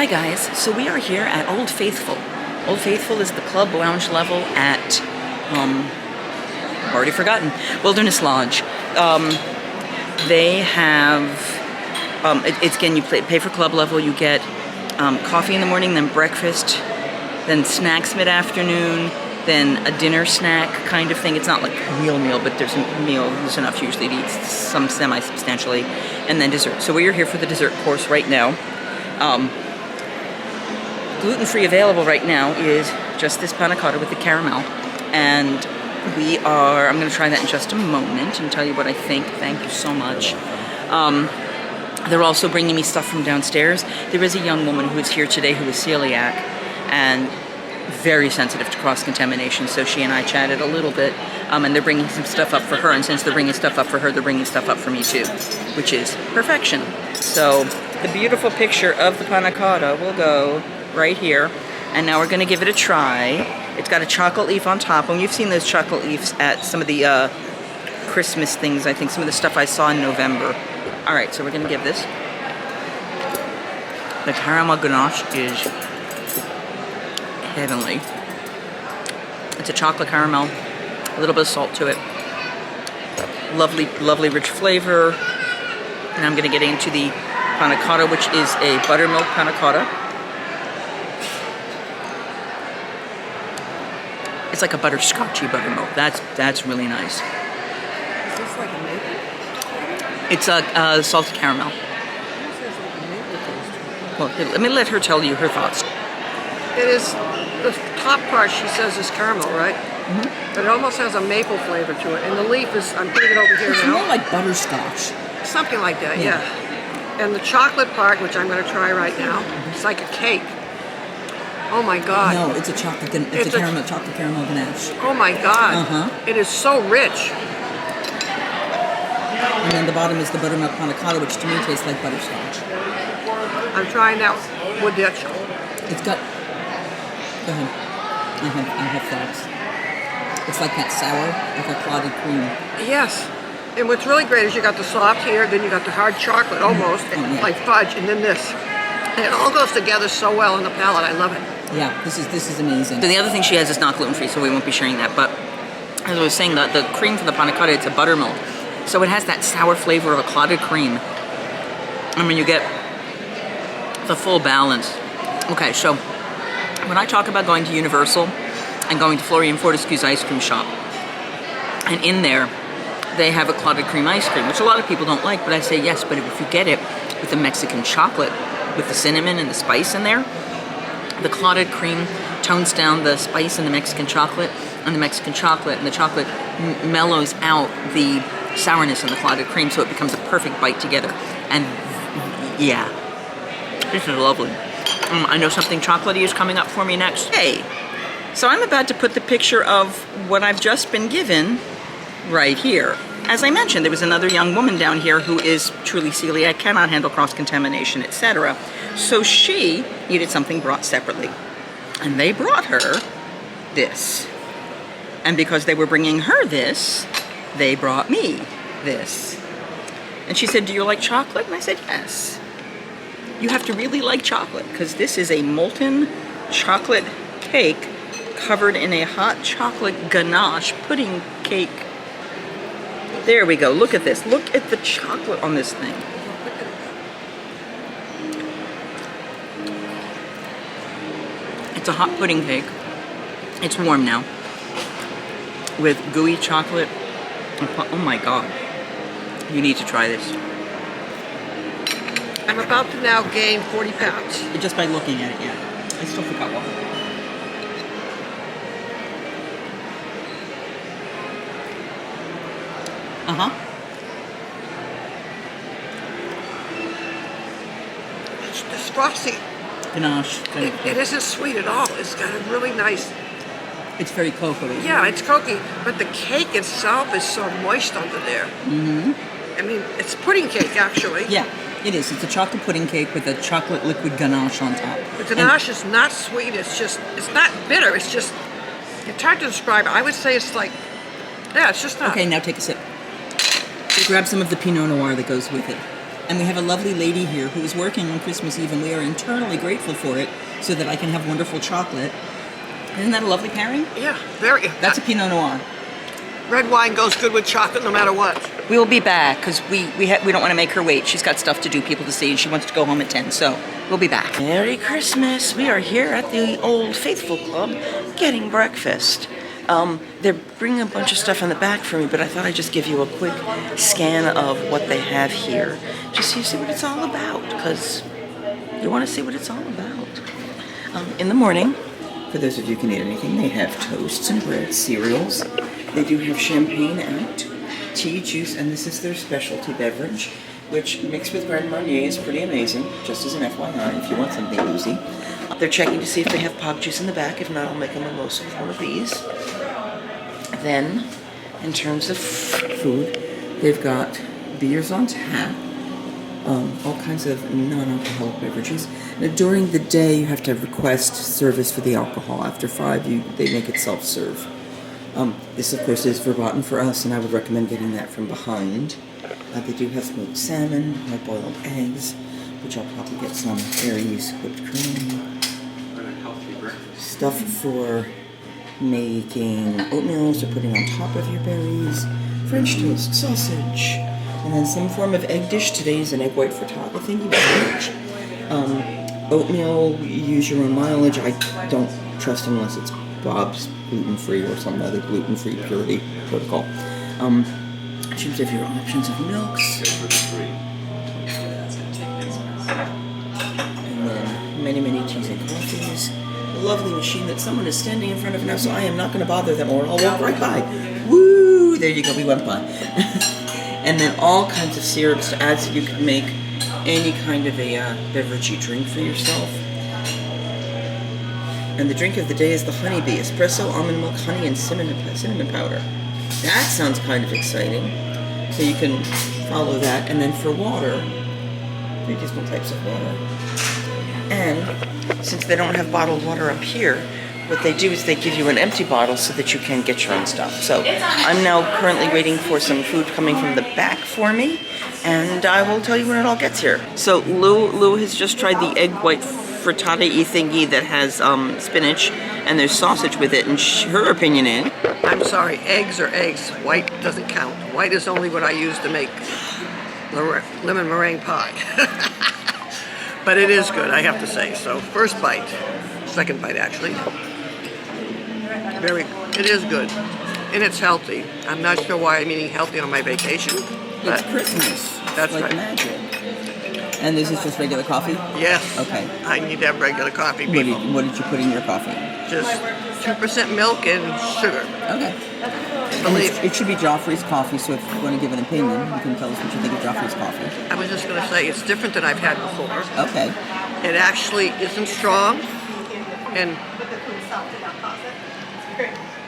Hi guys, so we are here at Old Faithful. Old Faithful is the club lounge level at, already forgotten, Wilderness Lodge. They have, it's again, you pay for club level, you get coffee in the morning, then breakfast, then snacks mid-afternoon, then a dinner snack kind of thing. It's not like a meal, but there's a meal, there's enough usually to eat some semi-substantially, and then dessert. So we are here for the dessert course right now. Gluten-free available right now is just this panna cotta with the caramel, and I'm going to try that in just a moment and tell you what I think. Thank you so much. They're also bringing me stuff from downstairs. There is a young woman who is here today who is celiac and very sensitive to cross-contamination, so she and I chatted a little bit, and they're bringing some stuff up for her, and since they're bringing stuff up for her, they're bringing stuff up for me too, which is perfection. So the beautiful picture of the panna cotta will go right here, and now we're going to give it a try. It's got a chocolate leaf on top, and you've seen those chocolate leaves at some of the Christmas things, I think some of the stuff I saw in November. Alright, so we're going to give this. The caramel ganache is heavenly. It's a chocolate caramel, a little bit of salt to it. Lovely, lovely rich flavor. And I'm going to get into the panna cotta, which is a buttermilk panna cotta. It's like a butterscotchy buttermilk. That's really nice. Is this like a maple? It's a salted caramel. Well, let me let her tell you her thoughts. It is, the top part she says is caramel, right? Mm-hmm. But it almost has a maple flavor to it. And the leaf is, I'm putting it over here it's now. It's more like butterscotch. Something like that, yeah. And the chocolate part, which I'm going to try right now, it's like a cake. Oh my God. No, it's a chocolate chocolate caramel ganache. Oh my God. Uh-huh. It is so rich. And then the bottom is the buttermilk panna cotta, which to me tastes like butterscotch. I'm trying that wood ditch. It's got, go ahead. I have thoughts. It's like that sour, like a clotted cream. Yes. And what's really great is you got the soft here, then you got the hard chocolate almost, like fudge, and then this. And it all goes together so well in the palate. I love it. Yeah, this is amazing. So the other thing she has is not gluten-free, so we won't be sharing that. But as I was saying, the cream from the panna cotta, it's a buttermilk. So it has that sour flavor of a clotted cream. I mean, you get the full balance. Okay, so when I talk about going to Universal and going to Florian Fortescue's ice cream shop, and in there, they have a clotted cream ice cream, which a lot of people don't like, but I say yes, but if you get it with the Mexican chocolate, with the cinnamon and the spice in there, the clotted cream tones down the spice in the Mexican chocolate, and the chocolate mellows out the sourness in the clotted cream, so it becomes a perfect bite together. And yeah, this is lovely. I know something chocolatey is coming up for me next. Hey, so I'm about to put the picture of what I've just been given right here. As I mentioned, there was another young woman down here who is truly celiac, cannot handle cross-contamination, etc. So she needed something brought separately. And they brought her this. And because they were bringing her this, they brought me this. And she said, "Do you like chocolate?" And I said, "Yes." You have to really like chocolate, because this is a molten chocolate cake covered in a hot chocolate ganache pudding cake. There we go. Look at this. Look at the chocolate on this thing. It's a hot pudding cake. It's warm now. With gooey chocolate. Oh my God. You need to try this. I'm about to now gain 40 pounds. Just by looking at it, yeah. I still forgot one. Uh-huh. It's frosty. Ganache. It isn't sweet at all. It's got a really nice... It's very cocoa-y. Yeah, it's cocoa, but the cake itself is so moist under there. Mm-hmm. I mean, it's pudding cake, actually. Yeah, it is. It's a chocolate pudding cake with a chocolate liquid ganache on top. The ganache is not sweet. It's just, it's not bitter. It's just, it's hard to describe. I would say it's like, yeah, it's just not. Okay, now take a sip. Grab some of the Pinot Noir that goes with it. And we have a lovely lady here who is working on Christmas Eve, and we are eternally grateful for it so that I can have wonderful chocolate. Isn't that a lovely pairing? Yeah, very. That's a Pinot Noir. Red wine goes good with chocolate no matter what. We will be back because we don't want to make her wait. She's got stuff to do, people to see, and she wants to go home at 10, so we'll be back. Merry Christmas. We are here at the Old Faithful Club getting breakfast. They're bringing a bunch of stuff in the back for me, but I thought I'd just give you a quick scan of what they have here, just so you see what it's all about, because you want to see what it's all about. In the morning, for those of you who can eat anything, they have toasts and bread, cereals. They do have champagne out, tea, juice, and this is their specialty beverage, which mixed with Grand Marnier is pretty amazing, just as an FYI, if you want something boozy. They're checking to see if they have pop juice in the back. If not, I'll make a mimosa with one of these. Then, in terms of food, they've got beers on tap, all kinds of non-alcoholic beverages. Now, during the day, you have to request service for the alcohol. After 5, they make it self-serve. This, of course, is verboten for us, and I would recommend getting that from behind. They do have smoked salmon, hard-boiled eggs, which I'll probably get some berries, whipped cream. Stuff for making oatmeal, so putting on top of your berries, French toast, sausage, and then some form of egg dish. Today is an egg white frittata thingy with oatmeal, use your own mileage. I don't trust unless it's Bob's gluten-free or some other gluten-free purity protocol. Choose of your options of milks. And then many teas and coffees. A lovely machine that someone is standing in front of now, so I am not going to bother them, or I'll walk right by. Woo! There you go, we went by. And then all kinds of syrups to add so you can make any kind of a beveragey drink for yourself. And the drink of the day is the honeybee, espresso, almond milk, honey, and cinnamon powder. That sounds kind of exciting. So you can follow that. And then for water, 3 different types of water. And since they don't have bottled water up here, what they do is they give you an empty bottle so that you can get your own stuff. So I'm now currently waiting for some food coming from the back for me, and I will tell you when it all gets here. So Lou has just tried the egg white frittata-y thingy that has spinach, and there's sausage with it, and her opinion is... I'm sorry, eggs are eggs. White doesn't count. White is only what I use to make lemon meringue pie. But it is good, I have to say. So first bite, second bite actually. It is good, and it's healthy. I'm not sure why I'm eating healthy on my vacation. It's Christmas. That's like right. Magic. And this is just regular coffee? Yes. Okay. I need to have regular coffee, people. What did you put in your coffee? Just 2% milk and sugar. Okay. It should be Joffrey's coffee, so if you want to give an opinion, you can tell us what you think of Joffrey's coffee. I was just going to say, it's different than I've had before. Okay. It actually isn't strong, and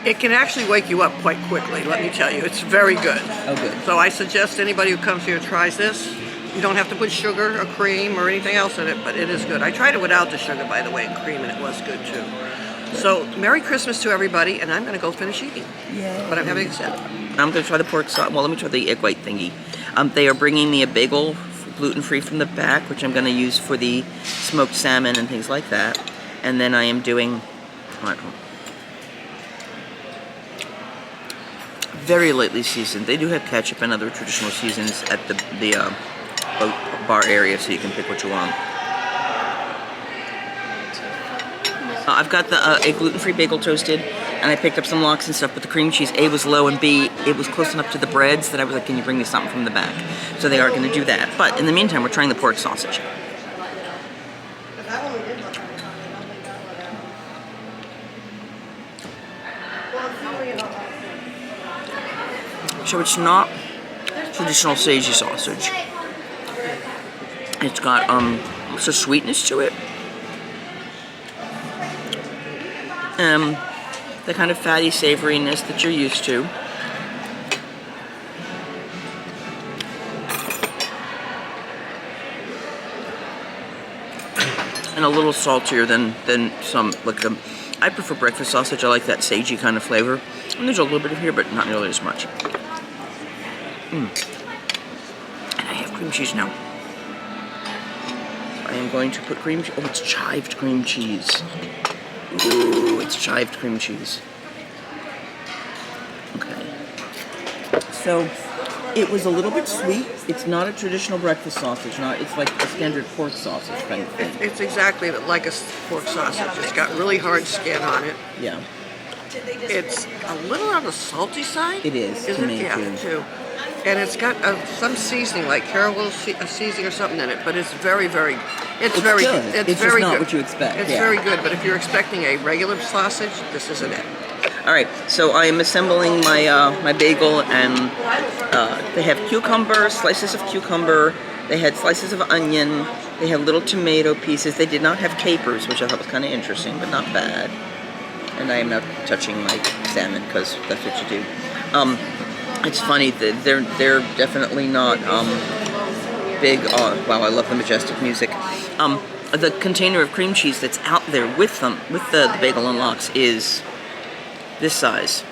it can actually wake you up quite quickly, let me tell you. It's very good. Oh, good. So I suggest anybody who comes here tries this. You don't have to put sugar or cream or anything else in it, but it is good. I tried it without the sugar, by the way, and cream, and it was good too. So, Merry Christmas to everybody, and I'm going to go finish eating. Yeah. But I'm having a sip. I'm going to try the pork sauce. Well, let me try the egg white thingy. They are bringing me a bagel, gluten-free from the back, which I'm going to use for the smoked salmon and things like that. And then I am doing... very lightly seasoned. They do have ketchup and other traditional seasons at the boat bar area, so you can pick what you want. I've got a gluten-free bagel toasted, and I picked up some lox and stuff, but the cream cheese, A, was low, and B, it was close enough to the breads that I was like, can you bring me something from the back? So they are going to do that. But in the meantime, we're trying the pork sausage. So it's not traditional sagey sausage. It's got some sweetness to it. The kind of fatty savoriness that you're used to. And a little saltier than some, like I prefer breakfast sausage. I like that sagey kind of flavor. And there's a little bit of here, but not nearly as much. And I have cream cheese now. am going to put cream cheese. Oh, it's chived cream cheese. Ooh, it's chived cream cheese. Okay. So, it was a little bit sweet. It's not a traditional breakfast sausage. It's like a standard pork sausage kind of thing. It's exactly like a pork sausage. It's got really hard skin on it. Yeah. It's a little on the salty side. It is, Isn't to me, it? Too. And it's got some seasoning, like caraway seasoning or something in it. But it's very, very, it's very good. It's very just not good. what you expect. It's yeah. very good. But if you're expecting a regular sausage, this isn't it. All right, so I am assembling my my bagel, and they have cucumber, slices of cucumber. They had slices of onion. They had little tomato pieces. They did not have capers, which I thought was kind of interesting, but not bad. And I am now touching my salmon because that's what you do. It's funny that they're definitely not big. Wow, I love the majestic music. The container of cream cheese that's out there with them, with the bagel and lox, is this size.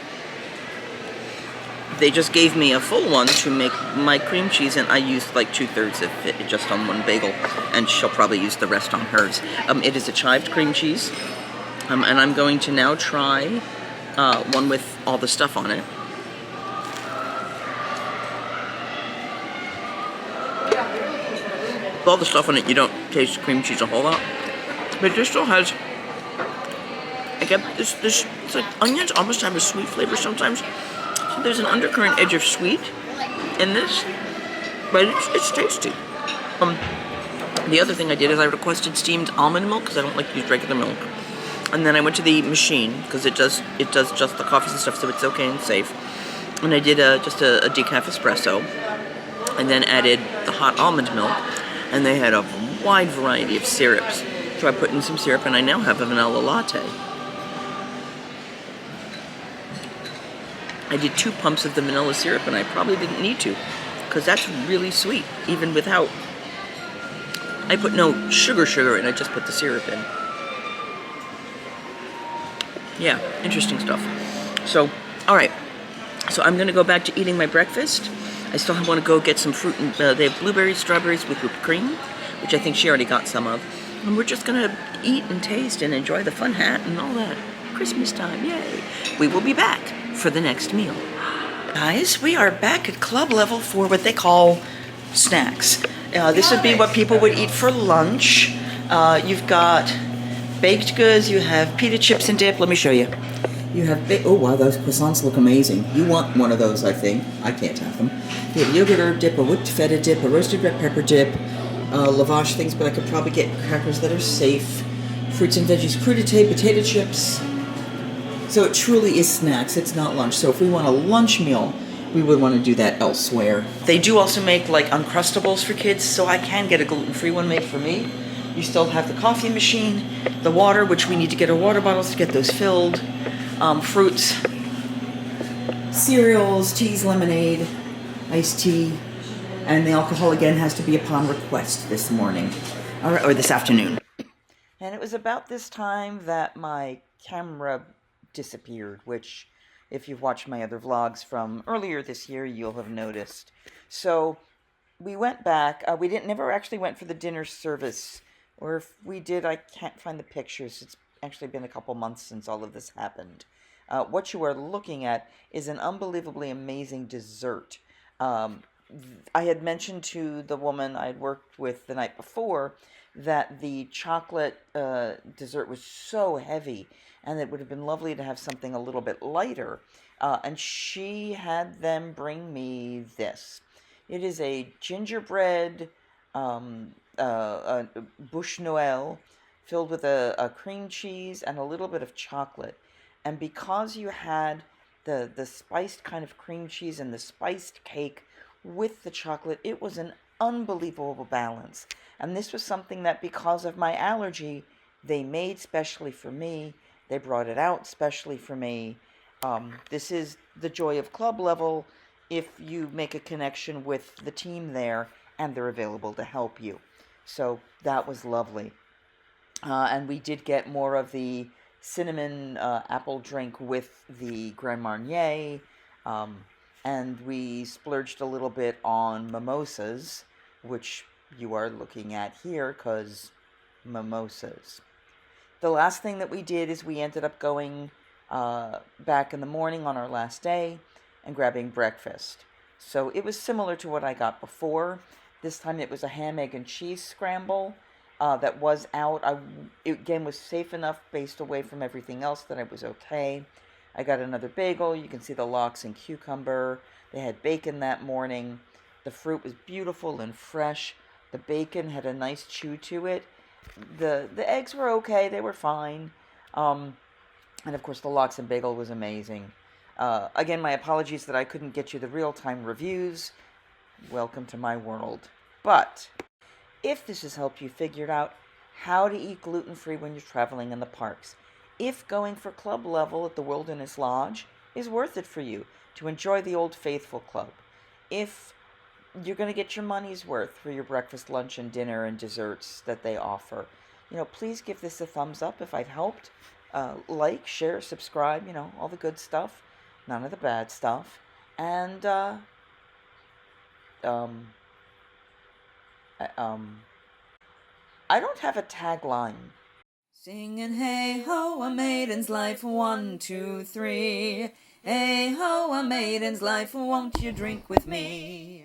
They just gave me a full one to make my cream cheese, and I used like 2/3 of it just on one bagel, and she'll probably use the rest on hers. It is a chived cream cheese, and I'm going to now try one with all the stuff on it. With all the stuff on it, you don't taste cream cheese a whole lot, but this still has. I get this. It's like onions almost have a sweet flavor sometimes. So there's an undercurrent edge of sweet in this, but it's tasty. The other thing I did is I requested steamed almond milk because I don't like to use regular milk, and then I went to the machine because it does just the coffees and stuff, so it's okay and safe. And I did just a decaf espresso, and then added the hot almond milk, and they had a wide variety of syrups. So I put in some syrup, and I now have a vanilla latte. I did 2 pumps of the vanilla syrup, and I probably didn't need to, because that's really sweet, even without. I put no sugar in, I just put the syrup in. Yeah, interesting stuff. So, alright, so I'm going to go back to eating my breakfast. I still want to go get some fruit, and they have blueberries, strawberries with whipped cream, which I think she already got some of. And we're just going to eat and taste and enjoy the fun hat and all that. Christmas time, yay. We will be back for the next meal. Guys, we are back at club level for what they call snacks. This would be what people would eat for lunch. You've got baked goods, you have pita chips and dip. Let me show you. You have, oh wow, those croissants look amazing. You want one of those, I think. I can't have them. You have yogurt herb dip, a whipped feta dip, a roasted red pepper dip, lavash things, but I could probably get crackers that are safe. Fruits and veggies crudité, potato chips. So it truly is snacks, it's not lunch. So if we want a lunch meal, we would want to do that elsewhere. They do also make like Uncrustables for kids, so I can get a gluten-free one made for me. You still have the coffee machine, the water, which we need to get our water bottles to get those filled, fruits, cereals, teas, lemonade, iced tea, and the alcohol again has to be upon request this morning, or this afternoon. And it was about this time that my camera disappeared, which if you've watched my other vlogs from earlier this year, you'll have noticed. So we went back. We never actually went for the dinner service, or if we did, I can't find the pictures. It's actually been a couple months since all of this happened. What you are looking at is an unbelievably amazing dessert. I had mentioned to the woman I'd worked with the night before that the chocolate dessert was so heavy, and it would have been lovely to have something a little bit lighter. And she had them bring me this. It is a gingerbread bûche Noël filled with a cream cheese and a little bit of chocolate. And because you had the spiced kind of cream cheese and the spiced cake with the chocolate, it was an unbelievable balance. And this was something that, because of my allergy, they made specially for me. They brought it out specially for me. This is the joy of club level if you make a connection with the team there and they're available to help you. So that was lovely. And we did get more of the cinnamon apple drink with the Grand Marnier. And we splurged a little bit on mimosas, which you are looking at here, because mimosas. The last thing that we did is we ended up going back in the morning on our last day and grabbing breakfast. So it was similar to what I got before. This time it was a ham, egg, and cheese scramble that was out. It again was safe enough based away from everything else that I was okay. I got another bagel. You can see the lox and cucumber. They had bacon that morning. The fruit was beautiful and fresh. The bacon had a nice chew to it. The eggs were okay. They were fine. And of course, the lox and bagel was amazing. Again, my apologies that I couldn't get you the real-time reviews. Welcome to my world. But if this has helped you figure out how to eat gluten-free when you're traveling in the parks, if going for club level at the Wilderness Lodge is worth it for you to enjoy the Old Faithful Club, if you're going to get your money's worth for your breakfast, lunch, and dinner and desserts that they offer, please give this a thumbs up if I've helped. Like, share, subscribe, all the good stuff, none of the bad stuff. And, I don't have a tagline. Singing, hey ho, a maiden's life, 1, 2, 3. Hey ho, a maiden's life, won't you drink with me?